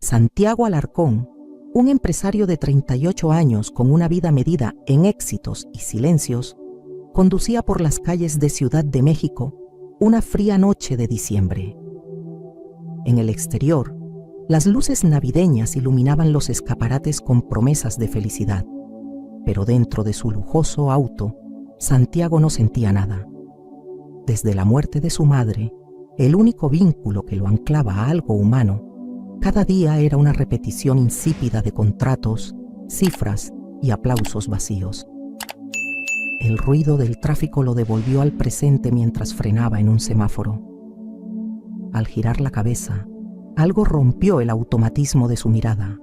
Santiago Alarcón, un empresario de 38 años con una vida medida en éxitos y silencios, conducía por las calles de Ciudad de México una fría noche de diciembre. En el exterior, las luces navideñas iluminaban los escaparates con promesas de felicidad, pero dentro de su lujoso auto, Santiago no sentía nada. Desde la muerte de su madre, el único vínculo que lo anclaba a algo humano, cada día era una repetición insípida de contratos, cifras y aplausos vacíos. El ruido del tráfico lo devolvió al presente mientras frenaba en un semáforo. Al girar la cabeza, algo rompió el automatismo de su mirada.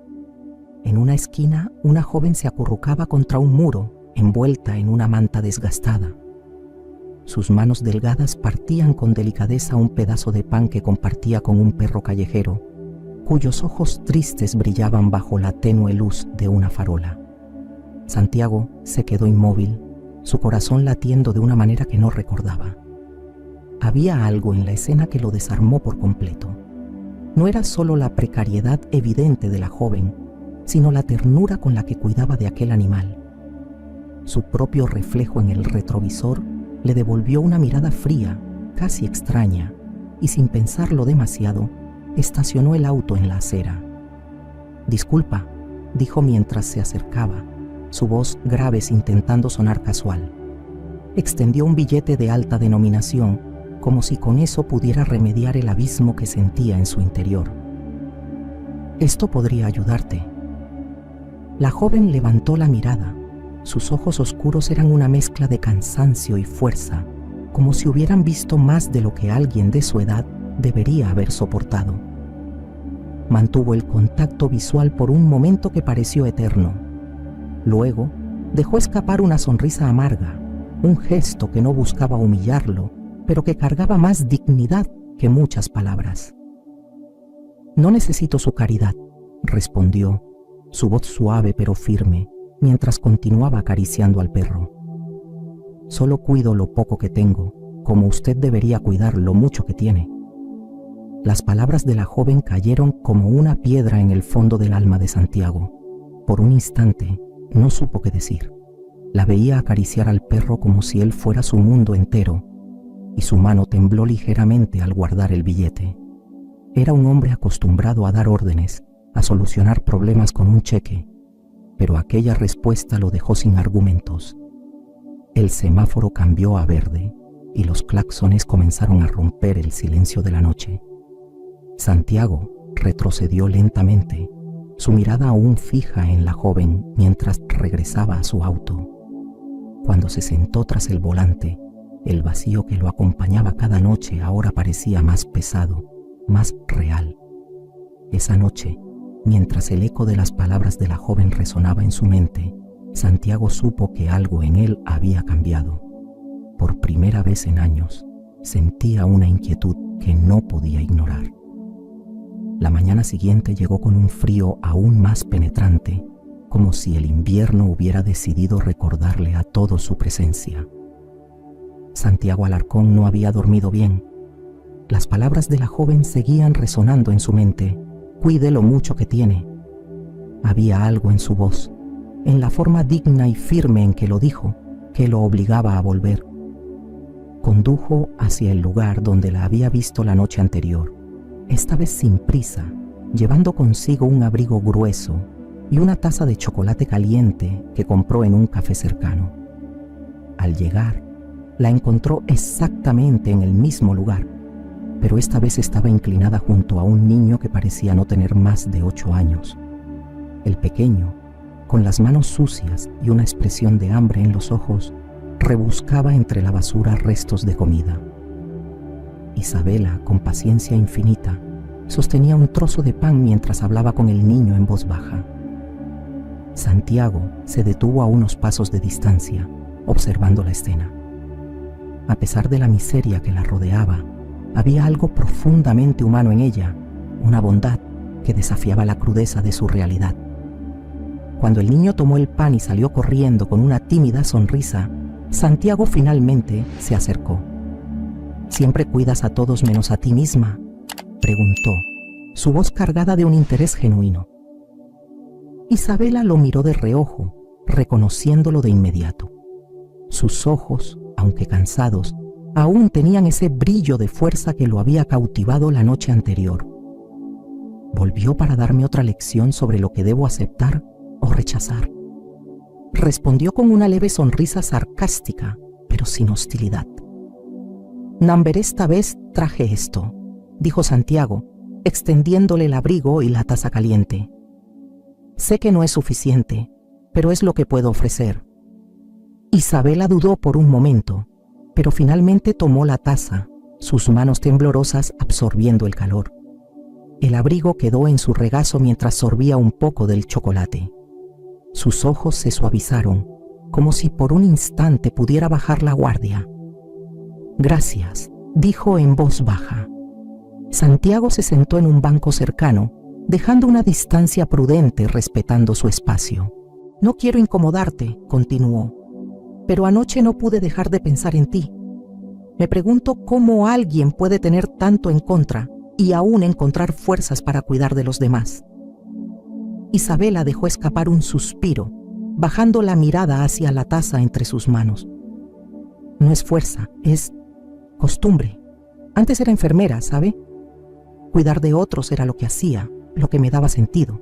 En una esquina, una joven se acurrucaba contra un muro, envuelta en una manta desgastada. Sus manos delgadas partían con delicadeza un pedazo de pan que compartía con un perro callejero, cuyos ojos tristes brillaban bajo la tenue luz de una farola. Santiago se quedó inmóvil, su corazón latiendo de una manera que no recordaba. Había algo en la escena que lo desarmó por completo. No era solo la precariedad evidente de la joven, sino la ternura con la que cuidaba de aquel animal. Su propio reflejo en el retrovisor le devolvió una mirada fría, casi extraña, y sin pensarlo demasiado, estacionó el auto en la acera. «Disculpa», dijo mientras se acercaba, su voz grave intentando sonar casual. Extendió un billete de alta denominación, como si con eso pudiera remediar el abismo que sentía en su interior. «Esto podría ayudarte». La joven levantó la mirada. Sus ojos oscuros eran una mezcla de cansancio y fuerza, como si hubieran visto más de lo que alguien de su edad debería haber soportado. Mantuvo el contacto visual por un momento que pareció eterno. Luego, dejó escapar una sonrisa amarga, un gesto que no buscaba humillarlo, pero que cargaba más dignidad que muchas palabras. «No necesito su caridad», respondió, su voz suave pero firme, mientras continuaba acariciando al perro. «Solo cuido lo poco que tengo, como usted debería cuidar lo mucho que tiene». Las palabras de la joven cayeron como una piedra en el fondo del alma de Santiago. Por un instante, no supo qué decir. La veía acariciar al perro como si él fuera su mundo entero, y su mano tembló ligeramente al guardar el billete. Era un hombre acostumbrado a dar órdenes, a solucionar problemas con un cheque, pero aquella respuesta lo dejó sin argumentos. El semáforo cambió a verde y los claxones comenzaron a romper el silencio de la noche. Santiago retrocedió lentamente, su mirada aún fija en la joven mientras regresaba a su auto. Cuando se sentó tras el volante, el vacío que lo acompañaba cada noche ahora parecía más pesado, más real. Esa noche, mientras el eco de las palabras de la joven resonaba en su mente, Santiago supo que algo en él había cambiado. Por primera vez en años, sentía una inquietud que no podía ignorar. La mañana siguiente llegó con un frío aún más penetrante, como si el invierno hubiera decidido recordarle a todos su presencia. Santiago Alarcón no había dormido bien. Las palabras de la joven seguían resonando en su mente. «Cuide lo mucho que tiene». Había algo en su voz, en la forma digna y firme en que lo dijo, que lo obligaba a volver. Condujo hacia el lugar donde la había visto la noche anterior, esta vez sin prisa, llevando consigo un abrigo grueso y una taza de chocolate caliente que compró en un café cercano. Al llegar, la encontró exactamente en el mismo lugar, pero esta vez estaba inclinada junto a un niño que parecía no tener más de 8 años. El pequeño, con las manos sucias y una expresión de hambre en los ojos, rebuscaba entre la basura restos de comida. Isabela, con paciencia infinita, sostenía un trozo de pan mientras hablaba con el niño en voz baja. Santiago se detuvo a unos pasos de distancia, observando la escena. A pesar de la miseria que la rodeaba, había algo profundamente humano en ella, una bondad que desafiaba la crudeza de su realidad. Cuando el niño tomó el pan y salió corriendo con una tímida sonrisa, Santiago finalmente se acercó. «¿Siempre cuidas a todos menos a ti misma?», preguntó, su voz cargada de un interés genuino. Isabela lo miró de reojo, reconociéndolo de inmediato. Sus ojos, aunque cansados, aún tenían ese brillo de fuerza que lo había cautivado la noche anterior. ¿Volvió para darme otra lección sobre lo que debo aceptar o rechazar? Respondió con una leve sonrisa sarcástica, pero sin hostilidad. «Namber, esta vez traje esto», dijo Santiago, extendiéndole el abrigo y la taza caliente. «Sé que no es suficiente, pero es lo que puedo ofrecer». Isabela dudó por un momento, pero finalmente tomó la taza, sus manos temblorosas absorbiendo el calor. El abrigo quedó en su regazo mientras sorbía un poco del chocolate. Sus ojos se suavizaron, como si por un instante pudiera bajar la guardia. «Gracias», dijo en voz baja. Santiago se sentó en un banco cercano, dejando una distancia prudente respetando su espacio. «No quiero incomodarte», continuó, «pero anoche no pude dejar de pensar en ti. Me pregunto cómo alguien puede tener tanto en contra y aún encontrar fuerzas para cuidar de los demás». Isabela dejó escapar un suspiro, bajando la mirada hacia la taza entre sus manos. «No es fuerza, es costumbre. Antes era enfermera, ¿sabe? Cuidar de otros era lo que hacía, lo que me daba sentido.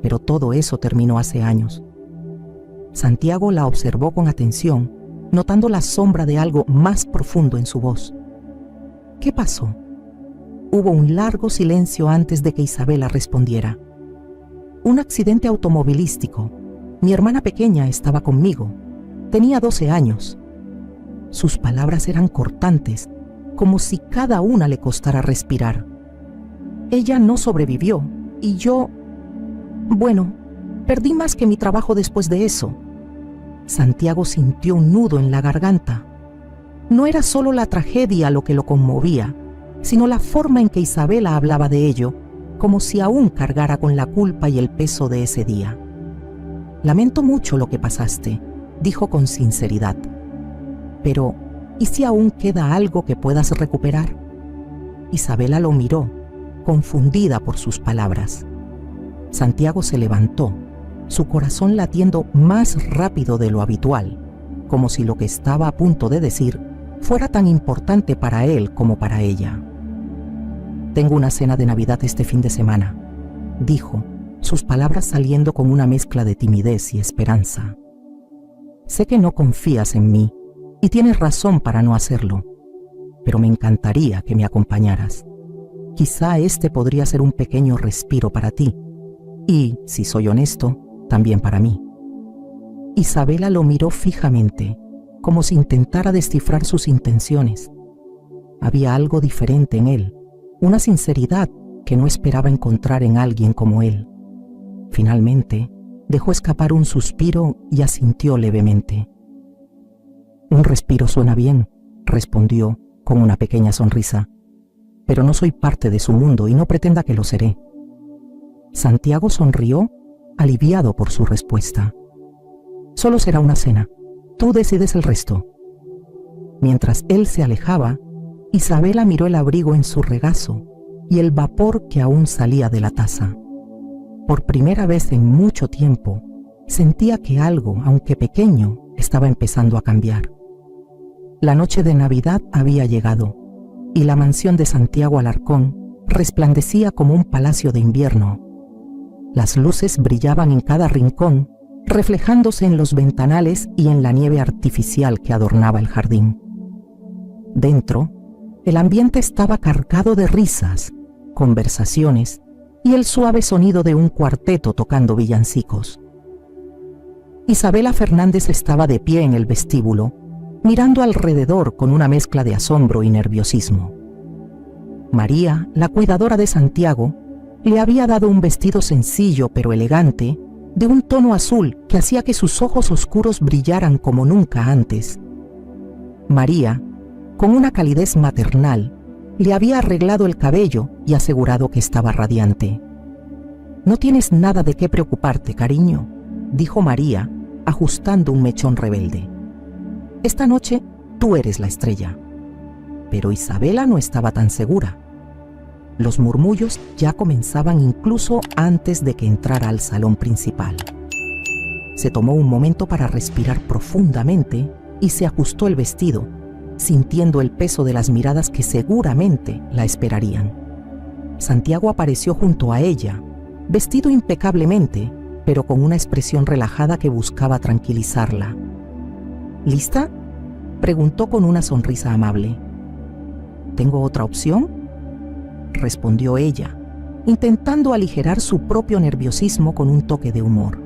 Pero todo eso terminó hace años». Santiago la observó con atención, notando la sombra de algo más profundo en su voz. «¿Qué pasó?». Hubo un largo silencio antes de que Isabela respondiera. «Un accidente automovilístico. Mi hermana pequeña estaba conmigo. Tenía 12 años». Sus palabras eran cortantes, como si cada una le costara respirar. «Ella no sobrevivió y yo... bueno, perdí más que mi trabajo después de eso». Santiago sintió un nudo en la garganta. No era solo la tragedia lo que lo conmovía, sino la forma en que Isabela hablaba de ello, como si aún cargara con la culpa y el peso de ese día. «Lamento mucho lo que pasaste», dijo con sinceridad. «Pero, ¿y si aún queda algo que puedas recuperar?». Isabela lo miró, confundida por sus palabras. Santiago se levantó, su corazón latiendo más rápido de lo habitual, como si lo que estaba a punto de decir fuera tan importante para él como para ella. «Tengo una cena de Navidad este fin de semana», dijo, sus palabras saliendo con una mezcla de timidez y esperanza. «Sé que no confías en mí y tienes razón para no hacerlo, pero me encantaría que me acompañaras. Quizá este podría ser un pequeño respiro para ti y, si soy honesto, también para mí». Isabela lo miró fijamente, como si intentara descifrar sus intenciones. Había algo diferente en él, una sinceridad que no esperaba encontrar en alguien como él. Finalmente, dejó escapar un suspiro y asintió levemente. «Un respiro suena bien», respondió con una pequeña sonrisa, «pero no soy parte de su mundo y no pretenda que lo seré». Santiago sonrió, aliviado por su respuesta. «Solo será una cena. Tú decides el resto». Mientras él se alejaba, Isabela miró el abrigo en su regazo y el vapor que aún salía de la taza. Por primera vez en mucho tiempo, sentía que algo, aunque pequeño, estaba empezando a cambiar. La noche de Navidad había llegado y la mansión de Santiago Alarcón resplandecía como un palacio de invierno. Las luces brillaban en cada rincón, reflejándose en los ventanales y en la nieve artificial que adornaba el jardín. Dentro, el ambiente estaba cargado de risas, conversaciones y el suave sonido de un cuarteto tocando villancicos. Isabela Fernández estaba de pie en el vestíbulo, mirando alrededor con una mezcla de asombro y nerviosismo. María, la cuidadora de Santiago, le había dado un vestido sencillo pero elegante, de un tono azul que hacía que sus ojos oscuros brillaran como nunca antes. María, con una calidez maternal, le había arreglado el cabello y asegurado que estaba radiante. «No tienes nada de qué preocuparte, cariño», dijo María, ajustando un mechón rebelde. «Esta noche tú eres la estrella». Pero Isabela no estaba tan segura. Los murmullos ya comenzaban incluso antes de que entrara al salón principal. Se tomó un momento para respirar profundamente y se ajustó el vestido, sintiendo el peso de las miradas que seguramente la esperarían. Santiago apareció junto a ella, vestido impecablemente, pero con una expresión relajada que buscaba tranquilizarla. ¿Lista?, preguntó con una sonrisa amable. ¿Tengo otra opción?, respondió ella, intentando aligerar su propio nerviosismo con un toque de humor.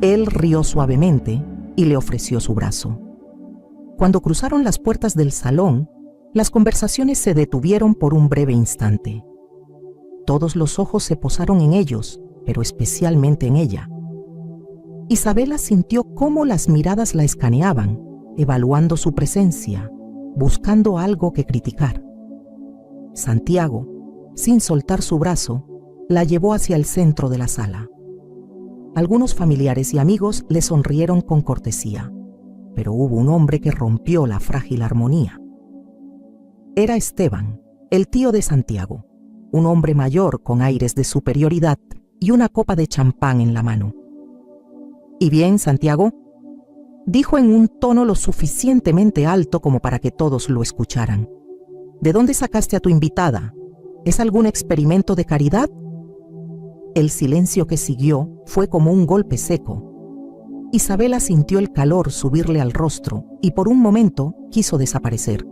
Él rió suavemente y le ofreció su brazo. Cuando cruzaron las puertas del salón, las conversaciones se detuvieron por un breve instante. Todos los ojos se posaron en ellos, pero especialmente en ella. Isabela sintió cómo las miradas la escaneaban, evaluando su presencia, buscando algo que criticar. Santiago, sin soltar su brazo, la llevó hacia el centro de la sala. Algunos familiares y amigos le sonrieron con cortesía, pero hubo un hombre que rompió la frágil armonía. Era Esteban, el tío de Santiago, un hombre mayor con aires de superioridad y una copa de champán en la mano. «¿Y bien, Santiago?», dijo en un tono lo suficientemente alto como para que todos lo escucharan. «¿De dónde sacaste a tu invitada? ¿Es algún experimento de caridad?». El silencio que siguió fue como un golpe seco. Isabela sintió el calor subirle al rostro y por un momento quiso desaparecer.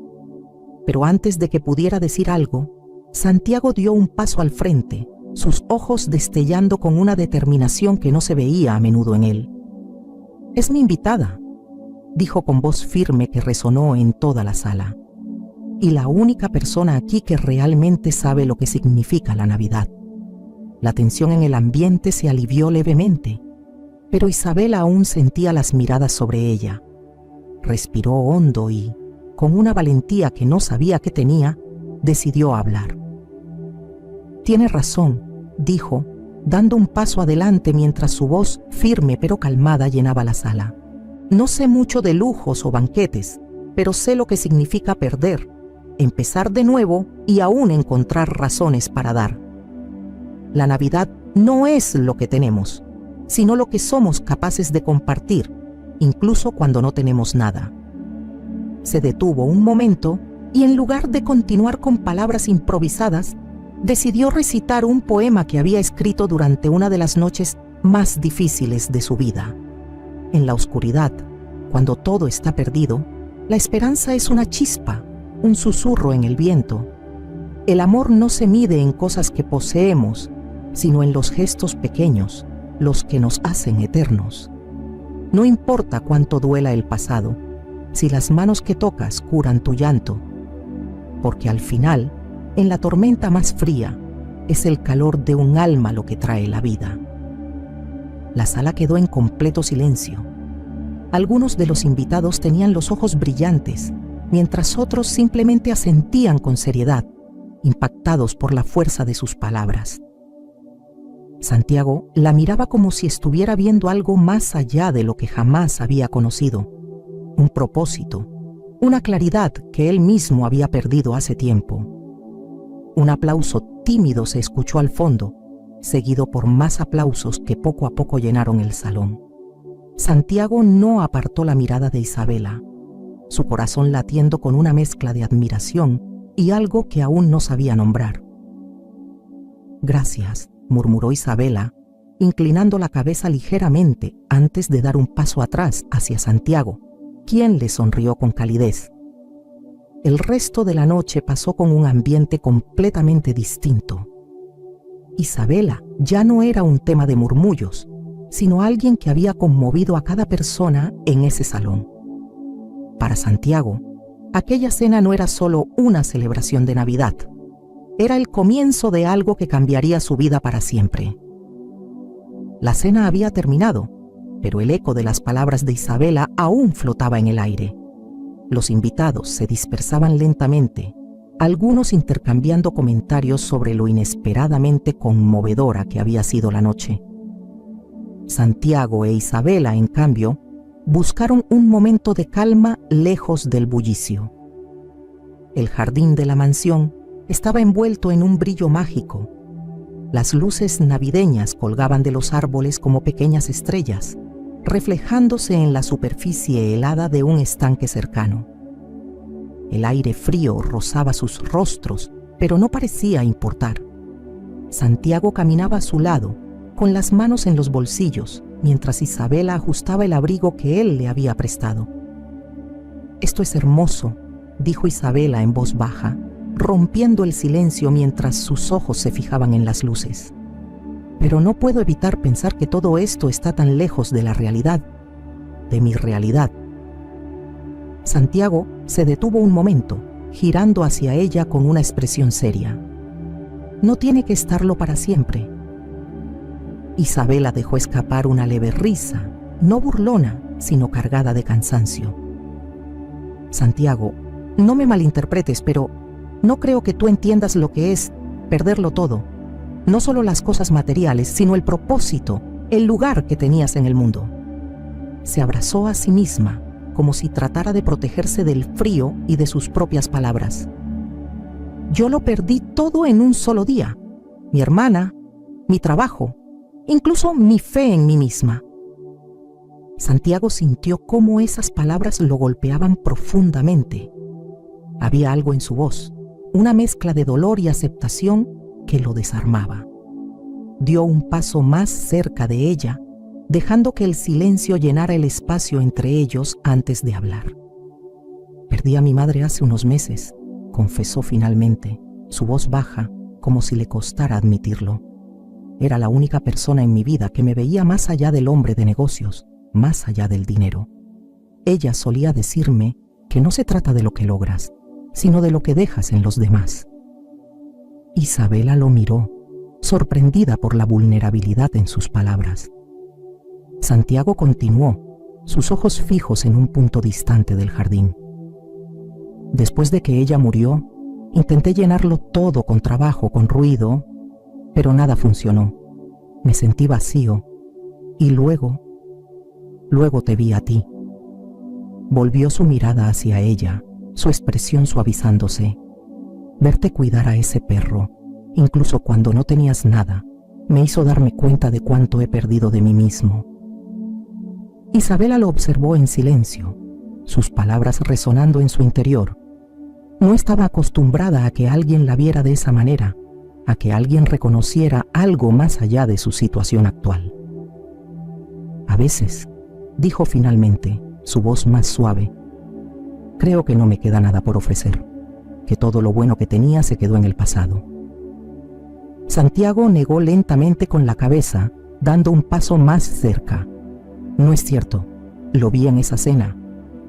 Pero antes de que pudiera decir algo, Santiago dio un paso al frente, sus ojos destellando con una determinación que no se veía a menudo en él. «Es mi invitada», dijo con voz firme que resonó en toda la sala. «Y la única persona aquí que realmente sabe lo que significa la Navidad». La tensión en el ambiente se alivió levemente, pero Isabela aún sentía las miradas sobre ella. Respiró hondo y, con una valentía que no sabía que tenía, decidió hablar. «Tiene razón», dijo, dando un paso adelante mientras su voz, firme pero calmada, llenaba la sala. «No sé mucho de lujos o banquetes, pero sé lo que significa perder, empezar de nuevo y aún encontrar razones para dar. La Navidad no es lo que tenemos, sino lo que somos capaces de compartir, incluso cuando no tenemos nada». Se detuvo un momento y en lugar de continuar con palabras improvisadas, decidió recitar un poema que había escrito durante una de las noches más difíciles de su vida. En la oscuridad, cuando todo está perdido, la esperanza es una chispa, un susurro en el viento. El amor no se mide en cosas que poseemos, sino en los gestos pequeños, los que nos hacen eternos. No importa cuánto duela el pasado, si las manos que tocas curan tu llanto, porque al final, en la tormenta más fría, es el calor de un alma lo que trae la vida. La sala quedó en completo silencio. Algunos de los invitados tenían los ojos brillantes, mientras otros simplemente asentían con seriedad, impactados por la fuerza de sus palabras. Santiago la miraba como si estuviera viendo algo más allá de lo que jamás había conocido, un propósito, una claridad que él mismo había perdido hace tiempo. Un aplauso tímido se escuchó al fondo, seguido por más aplausos que poco a poco llenaron el salón. Santiago no apartó la mirada de Isabela, su corazón latiendo con una mezcla de admiración y algo que aún no sabía nombrar. «Gracias», murmuró Isabela, inclinando la cabeza ligeramente antes de dar un paso atrás hacia Santiago, quien le sonrió con calidez. El resto de la noche pasó con un ambiente completamente distinto. Isabela ya no era un tema de murmullos, sino alguien que había conmovido a cada persona en ese salón. Para Santiago, aquella cena no era solo una celebración de Navidad, era el comienzo de algo que cambiaría su vida para siempre. La cena había terminado, pero el eco de las palabras de Isabela aún flotaba en el aire. Los invitados se dispersaban lentamente, algunos intercambiando comentarios sobre lo inesperadamente conmovedora que había sido la noche. Santiago e Isabela, en cambio, buscaron un momento de calma lejos del bullicio. El jardín de la mansión estaba envuelto en un brillo mágico. Las luces navideñas colgaban de los árboles como pequeñas estrellas, reflejándose en la superficie helada de un estanque cercano. El aire frío rozaba sus rostros, pero no parecía importar. Santiago caminaba a su lado, con las manos en los bolsillos, mientras Isabela ajustaba el abrigo que él le había prestado. «Esto es hermoso», dijo Isabela en voz baja, rompiendo el silencio mientras sus ojos se fijaban en las luces. «Pero no puedo evitar pensar que todo esto está tan lejos de la realidad, de mi realidad». Santiago se detuvo un momento, girando hacia ella con una expresión seria. «No tiene que estarlo para siempre». Isabela dejó escapar una leve risa, no burlona, sino cargada de cansancio. «Santiago, no me malinterpretes, pero no creo que tú entiendas lo que es perderlo todo. No solo las cosas materiales, sino el propósito, el lugar que tenías en el mundo». Se abrazó a sí misma, como si tratara de protegerse del frío y de sus propias palabras. «Yo lo perdí todo en un solo día. Mi hermana, mi trabajo, incluso mi fe en mí misma». Santiago sintió cómo esas palabras lo golpeaban profundamente. Había algo en su voz, una mezcla de dolor y aceptación que lo desarmaba. Dio un paso más cerca de ella, dejando que el silencio llenara el espacio entre ellos antes de hablar. «Perdí a mi madre hace unos meses», confesó finalmente, su voz baja, como si le costara admitirlo. «Era la única persona en mi vida que me veía más allá del hombre de negocios, más allá del dinero. Ella solía decirme que no se trata de lo que logras, sino de lo que dejas en los demás». Isabela lo miró, sorprendida por la vulnerabilidad en sus palabras. Santiago continuó, sus ojos fijos en un punto distante del jardín. «Después de que ella murió, intenté llenarlo todo con trabajo, con ruido, pero nada funcionó. Me sentí vacío y luego te vi a ti». Volvió su mirada hacia ella, su expresión suavizándose. «Verte cuidar a ese perro, incluso cuando no tenías nada, me hizo darme cuenta de cuánto he perdido de mí mismo». Isabela lo observó en silencio, sus palabras resonando en su interior. No estaba acostumbrada a que alguien la viera de esa manera, a que alguien reconociera algo más allá de su situación actual. «A veces», dijo finalmente, su voz más suave, «creo que no me queda nada por ofrecer, que todo lo bueno que tenía se quedó en el pasado». Santiago negó lentamente con la cabeza, dando un paso más cerca. «No es cierto, lo vi en esa cena,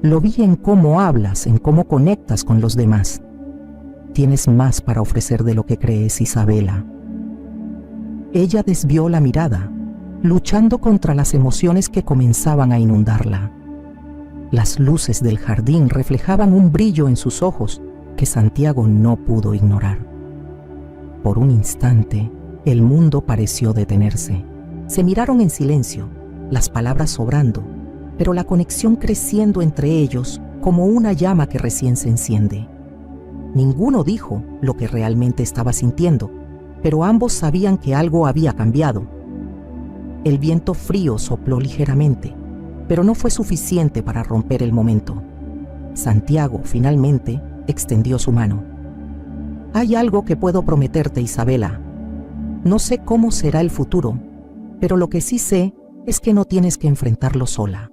lo vi en cómo hablas, en cómo conectas con los demás. Tienes más para ofrecer de lo que crees, Isabela». Ella desvió la mirada, luchando contra las emociones que comenzaban a inundarla. Las luces del jardín reflejaban un brillo en sus ojos que Santiago no pudo ignorar. Por un instante, el mundo pareció detenerse. Se miraron en silencio, las palabras sobrando, pero la conexión creciendo entre ellos como una llama que recién se enciende. Ninguno dijo lo que realmente estaba sintiendo, pero ambos sabían que algo había cambiado. El viento frío sopló ligeramente, pero no fue suficiente para romper el momento. Santiago, finalmente, extendió su mano. «Hay algo que puedo prometerte, Isabela. No sé cómo será el futuro, pero lo que sí sé es que no tienes que enfrentarlo sola».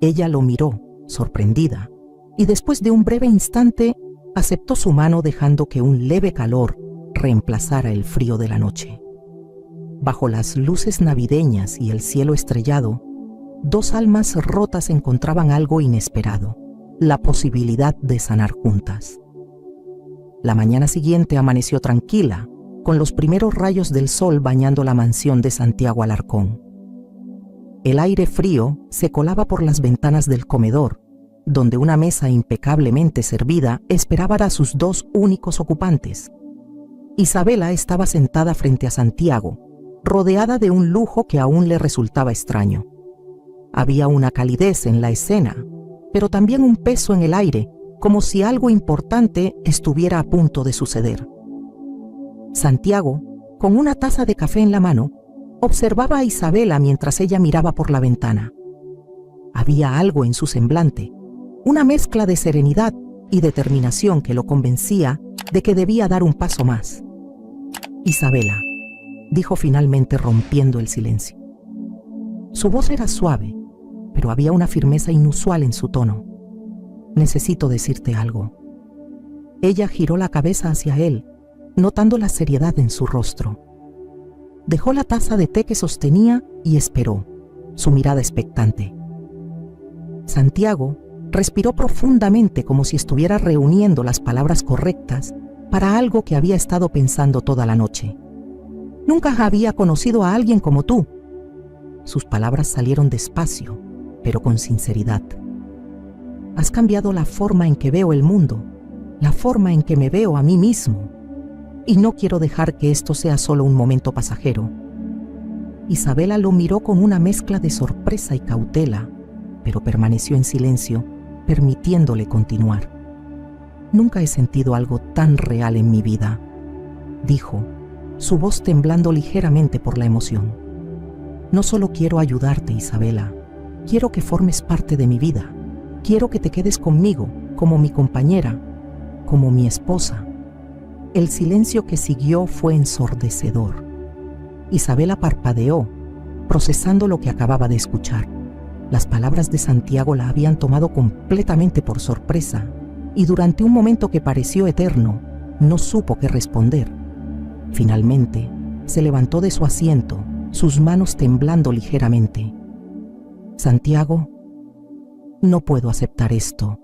Ella lo miró, sorprendida, y después de un breve instante aceptó su mano dejando que un leve calor reemplazara el frío de la noche. Bajo las luces navideñas y el cielo estrellado, dos almas rotas encontraban algo inesperado, la posibilidad de sanar juntas. La mañana siguiente amaneció tranquila, con los primeros rayos del sol bañando la mansión de Santiago Alarcón. El aire frío se colaba por las ventanas del comedor, donde una mesa impecablemente servida esperaba a sus dos únicos ocupantes. Isabela estaba sentada frente a Santiago, rodeada de un lujo que aún le resultaba extraño. Había una calidez en la escena, pero también un peso en el aire como si algo importante estuviera a punto de suceder. Santiago, con una taza de café en la mano, observaba a Isabela mientras ella miraba por la ventana. Había algo en su semblante, una mezcla de serenidad y determinación que lo convencía de que debía dar un paso más. «Isabela», dijo finalmente rompiendo el silencio. Su voz era suave, pero había una firmeza inusual en su tono. «Necesito decirte algo». Ella giró la cabeza hacia él, notando la seriedad en su rostro. Dejó la taza de té que sostenía y esperó, su mirada expectante. Santiago respiró profundamente como si estuviera reuniendo las palabras correctas para algo que había estado pensando toda la noche. «Nunca había conocido a alguien como tú». Sus palabras salieron despacio, pero con sinceridad. «Has cambiado la forma en que veo el mundo, la forma en que me veo a mí mismo. Y no quiero dejar que esto sea solo un momento pasajero». Isabela lo miró con una mezcla de sorpresa y cautela, pero permaneció en silencio, permitiéndole continuar. «Nunca he sentido algo tan real en mi vida», dijo, su voz temblando ligeramente por la emoción. «No solo quiero ayudarte, Isabela, quiero que formes parte de mi vida. Quiero que te quedes conmigo, como mi compañera, como mi esposa». El silencio que siguió fue ensordecedor. Isabela parpadeó, procesando lo que acababa de escuchar. Las palabras de Santiago la habían tomado completamente por sorpresa, y durante un momento que pareció eterno, no supo qué responder. Finalmente, se levantó de su asiento, sus manos temblando ligeramente. «Santiago, no puedo aceptar esto».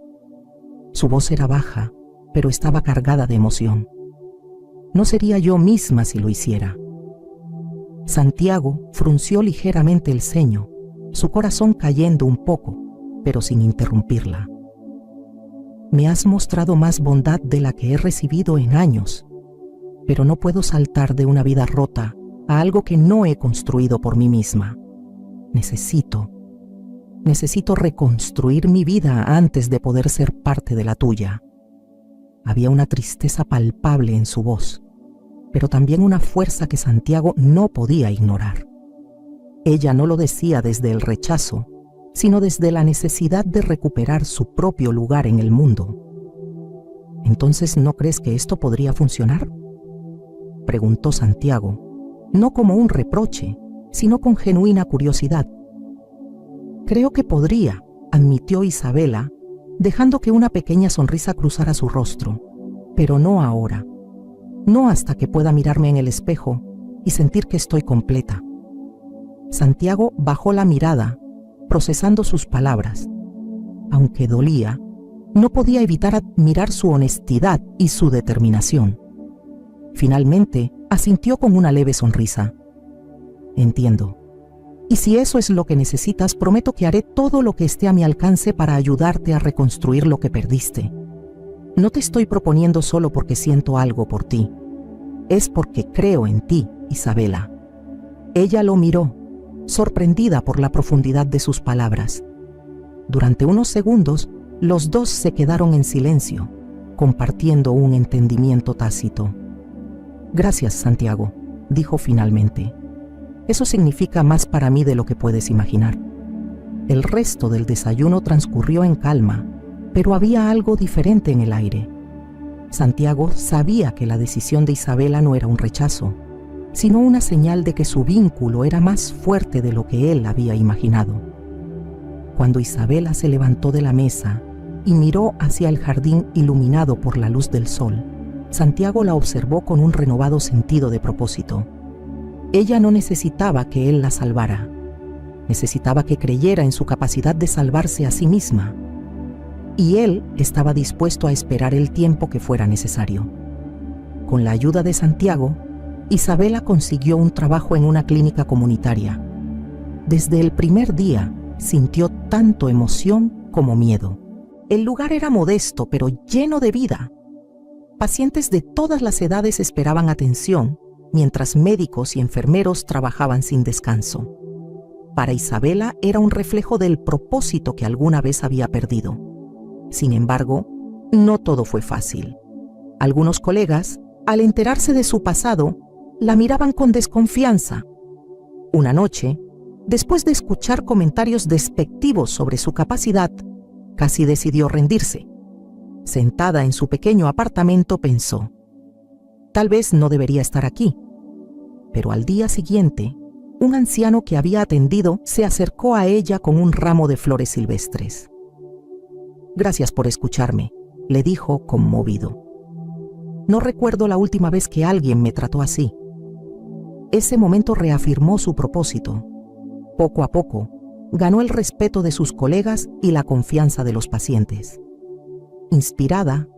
Su voz era baja, pero estaba cargada de emoción. «No sería yo misma si lo hiciera». Santiago frunció ligeramente el ceño, su corazón cayendo un poco, pero sin interrumpirla. «Me has mostrado más bondad de la que he recibido en años, pero no puedo saltar de una vida rota a algo que no he construido por mí misma. Necesito reconstruir mi vida antes de poder ser parte de la tuya». Había una tristeza palpable en su voz, pero también una fuerza que Santiago no podía ignorar. Ella no lo decía desde el rechazo, sino desde la necesidad de recuperar su propio lugar en el mundo. «¿Entonces no crees que esto podría funcionar?», preguntó Santiago, no como un reproche, sino con genuina curiosidad. «Creo que podría», admitió Isabela, dejando que una pequeña sonrisa cruzara su rostro, «pero no ahora. No hasta que pueda mirarme en el espejo y sentir que estoy completa». Santiago bajó la mirada, procesando sus palabras. Aunque dolía, no podía evitar admirar su honestidad y su determinación. Finalmente, asintió con una leve sonrisa. «Entiendo. Y si eso es lo que necesitas, prometo que haré todo lo que esté a mi alcance para ayudarte a reconstruir lo que perdiste. No te estoy proponiendo solo porque siento algo por ti. Es porque creo en ti, Isabela». Ella lo miró, sorprendida por la profundidad de sus palabras. Durante unos segundos, los dos se quedaron en silencio, compartiendo un entendimiento tácito. «Gracias, Santiago», dijo finalmente. «Eso significa más para mí de lo que puedes imaginar». El resto del desayuno transcurrió en calma, pero había algo diferente en el aire. Santiago sabía que la decisión de Isabela no era un rechazo, sino una señal de que su vínculo era más fuerte de lo que él había imaginado. Cuando Isabela se levantó de la mesa y miró hacia el jardín iluminado por la luz del sol, Santiago la observó con un renovado sentido de propósito. Ella no necesitaba que él la salvara. Necesitaba que creyera en su capacidad de salvarse a sí misma. Y él estaba dispuesto a esperar el tiempo que fuera necesario. Con la ayuda de Santiago, Isabela consiguió un trabajo en una clínica comunitaria. Desde el primer día sintió tanto emoción como miedo. El lugar era modesto, pero lleno de vida. Pacientes de todas las edades esperaban atención, mientras médicos y enfermeros trabajaban sin descanso. Para Isabela era un reflejo del propósito que alguna vez había perdido. Sin embargo, No todo fue fácil. Algunos colegas, al enterarse de su pasado, la miraban con desconfianza. Una noche, después de escuchar comentarios despectivos sobre su capacidad, casi decidió rendirse. Sentada en su pequeño apartamento, pensó: tal vez no debería estar aquí. Pero al día siguiente, un anciano que había atendido se acercó a ella con un ramo de flores silvestres. «Gracias por escucharme», le dijo conmovido. «No recuerdo la última vez que alguien me trató así». Ese momento reafirmó su propósito. Poco a poco, ganó el respeto de sus colegas y la confianza de los pacientes. Inspirada,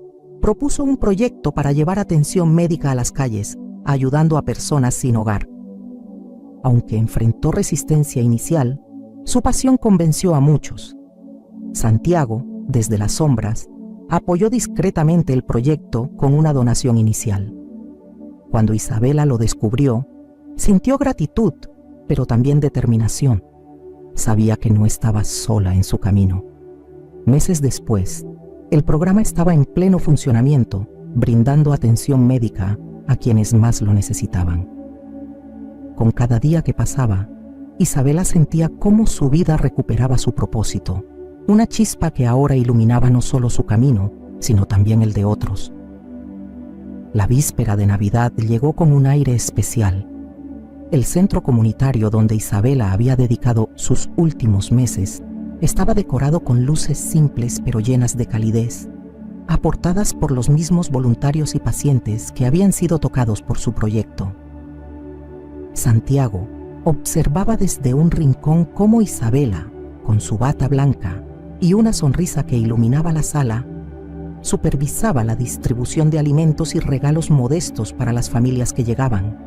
propuso un proyecto para llevar atención médica a las calles, ayudando a personas sin hogar. Aunque enfrentó resistencia inicial, su pasión convenció a muchos. Santiago, desde las sombras, apoyó discretamente el proyecto con una donación inicial. Cuando Isabela lo descubrió, sintió gratitud, pero también determinación. Sabía que no estaba sola en su camino. Meses después, el programa estaba en pleno funcionamiento, brindando atención médica a quienes más lo necesitaban. Con cada día que pasaba, Isabela sentía cómo su vida recuperaba su propósito, una chispa que ahora iluminaba no solo su camino, sino también el de otros. La víspera de Navidad llegó con un aire especial. El centro comunitario donde Isabela había dedicado sus últimos meses estaba decorado con luces simples pero llenas de calidez, aportadas por los mismos voluntarios y pacientes que habían sido tocados por su proyecto. Santiago observaba desde un rincón cómo Isabela, con su bata blanca y una sonrisa que iluminaba la sala, supervisaba la distribución de alimentos y regalos modestos para las familias que llegaban.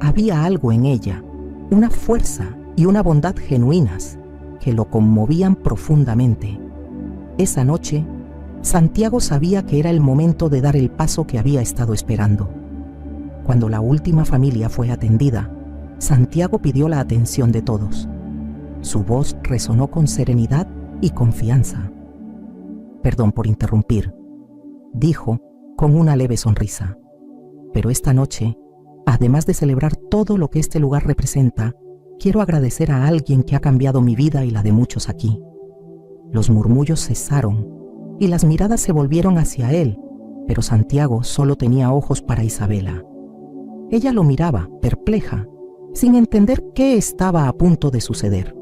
Había algo en ella, una fuerza y una bondad genuinas, que lo conmovían profundamente. Esa noche, Santiago sabía que era el momento de dar el paso que había estado esperando. Cuando la última familia fue atendida, Santiago pidió la atención de todos. Su voz resonó con serenidad y confianza. «Perdón por interrumpir», dijo con una leve sonrisa. «Pero esta noche, además de celebrar todo lo que este lugar representa, quiero agradecer a alguien que ha cambiado mi vida y la de muchos aquí». Los murmullos cesaron y las miradas se volvieron hacia él, pero Santiago solo tenía ojos para Isabela. Ella lo miraba, perpleja, sin entender qué estaba a punto de suceder.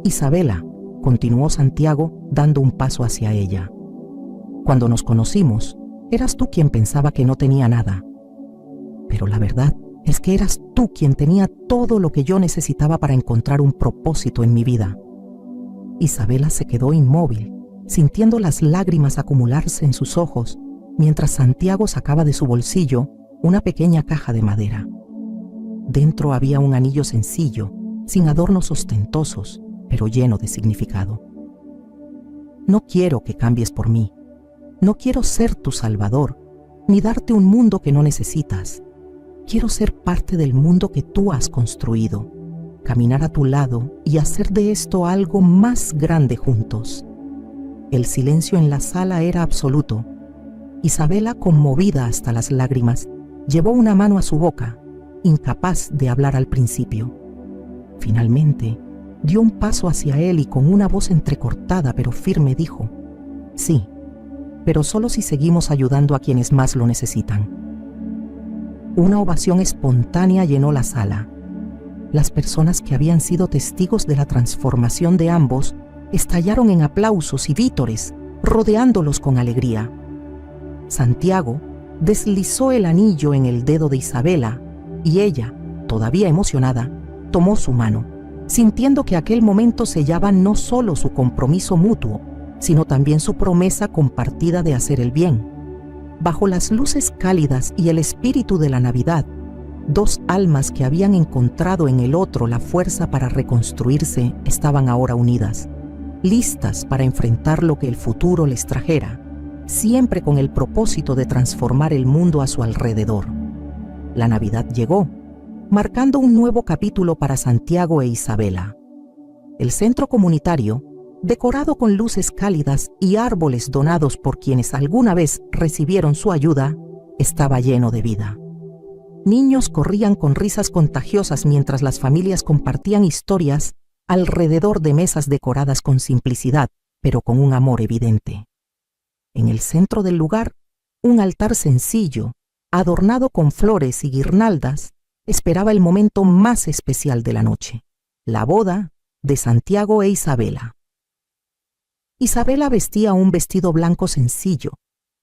«Isabela», continuó Santiago dando un paso hacia ella. «Cuando nos conocimos, eras tú quien pensaba que no tenía nada. Pero la verdad es que eras tú quien tenía todo lo que yo necesitaba para encontrar un propósito en mi vida». Isabela se quedó inmóvil, sintiendo las lágrimas acumularse en sus ojos, mientras Santiago sacaba de su bolsillo una pequeña caja de madera. Dentro había un anillo sencillo, sin adornos ostentosos, pero lleno de significado. «No quiero que cambies por mí. No quiero ser tu salvador, ni darte un mundo que no necesitas. Quiero ser parte del mundo que tú has construido, caminar a tu lado y hacer de esto algo más grande juntos». El silencio en la sala era absoluto. Isabela, conmovida hasta las lágrimas, llevó una mano a su boca, incapaz de hablar al principio. Finalmente, dio un paso hacia él y con una voz entrecortada pero firme dijo: «Sí, pero solo si seguimos ayudando a quienes más lo necesitan». Una ovación espontánea llenó la sala. Las personas que habían sido testigos de la transformación de ambos estallaron en aplausos y vítores, rodeándolos con alegría. Santiago deslizó el anillo en el dedo de Isabela y ella, todavía emocionada, tomó su mano, sintiendo que aquel momento sellaba no solo su compromiso mutuo, sino también su promesa compartida de hacer el bien. Bajo las luces cálidas y el espíritu de la Navidad, dos almas que habían encontrado en el otro la fuerza para reconstruirse estaban ahora unidas, listas para enfrentar lo que el futuro les trajera, siempre con el propósito de transformar el mundo a su alrededor. La Navidad llegó, marcando un nuevo capítulo para Santiago e Isabela. El centro comunitario, decorado con luces cálidas y árboles donados por quienes alguna vez recibieron su ayuda, estaba lleno de vida. Niños corrían con risas contagiosas mientras las familias compartían historias alrededor de mesas decoradas con simplicidad, pero con un amor evidente. En el centro del lugar, un altar sencillo, adornado con flores y guirnaldas, esperaba el momento más especial de la noche, la boda de Santiago e Isabela. Isabela vestía un vestido blanco sencillo,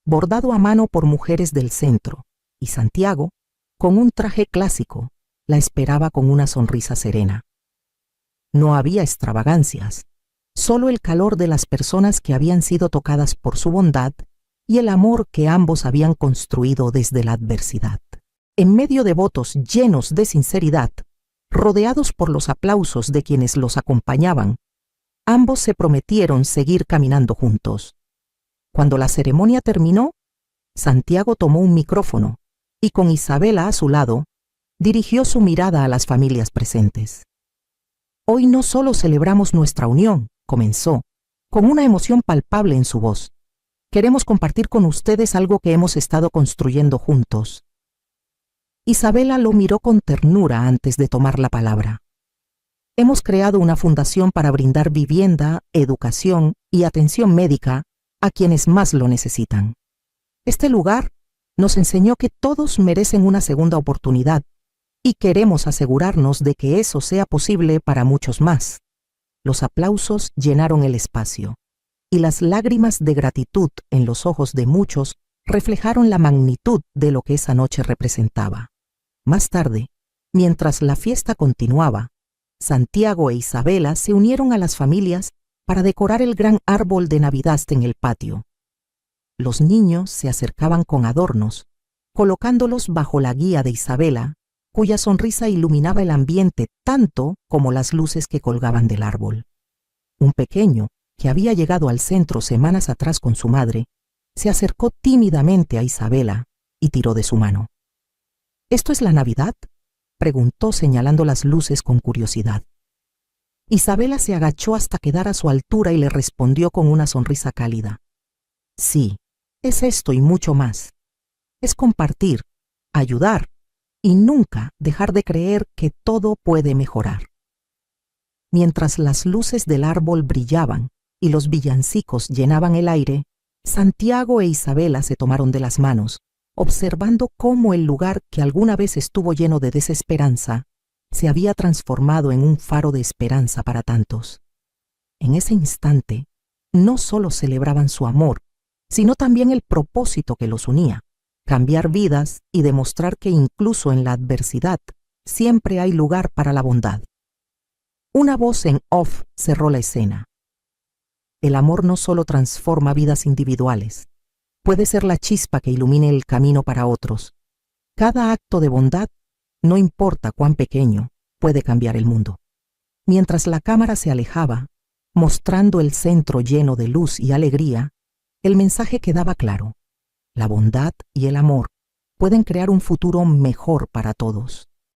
bordado a mano por mujeres del centro, y Santiago, con un traje clásico, la esperaba con una sonrisa serena. No había extravagancias, solo el calor de las personas que habían sido tocadas por su bondad y el amor que ambos habían construido desde la adversidad. En medio de votos llenos de sinceridad, rodeados por los aplausos de quienes los acompañaban, ambos se prometieron seguir caminando juntos. Cuando la ceremonia terminó, Santiago tomó un micrófono y con Isabela a su lado, dirigió su mirada a las familias presentes. Hoy no solo celebramos nuestra unión, comenzó, con una emoción palpable en su voz. Queremos compartir con ustedes algo que hemos estado construyendo juntos. Isabela lo miró con ternura antes de tomar la palabra. Hemos creado una fundación para brindar vivienda, educación y atención médica a quienes más lo necesitan. Este lugar nos enseñó que todos merecen una segunda oportunidad y queremos asegurarnos de que eso sea posible para muchos más. Los aplausos llenaron el espacio y las lágrimas de gratitud en los ojos de muchos reflejaron la magnitud de lo que esa noche representaba. Más tarde, mientras la fiesta continuaba, Santiago e Isabela se unieron a las familias para decorar el gran árbol de Navidad en el patio. Los niños se acercaban con adornos, colocándolos bajo la guía de Isabela, cuya sonrisa iluminaba el ambiente tanto como las luces que colgaban del árbol. Un pequeño, que había llegado al centro semanas atrás con su madre, se acercó tímidamente a Isabela y tiró de su mano. ¿Esto es la Navidad?, preguntó señalando las luces con curiosidad. Isabela se agachó hasta quedar a su altura y le respondió con una sonrisa cálida. Sí, es esto y mucho más. Es compartir, ayudar y nunca dejar de creer que todo puede mejorar. Mientras las luces del árbol brillaban y los villancicos llenaban el aire, Santiago e Isabela se tomaron de las manos, observando cómo el lugar que alguna vez estuvo lleno de desesperanza se había transformado en un faro de esperanza para tantos. En ese instante, no solo celebraban su amor, sino también el propósito que los unía, cambiar vidas y demostrar que incluso en la adversidad siempre hay lugar para la bondad. Una voz en off cerró la escena. El amor no solo transforma vidas individuales, puede ser la chispa que ilumine el camino para otros. Cada acto de bondad, no importa cuán pequeño, puede cambiar el mundo. Mientras la cámara se alejaba, mostrando el centro lleno de luz y alegría, el mensaje quedaba claro. La bondad y el amor pueden crear un futuro mejor para todos.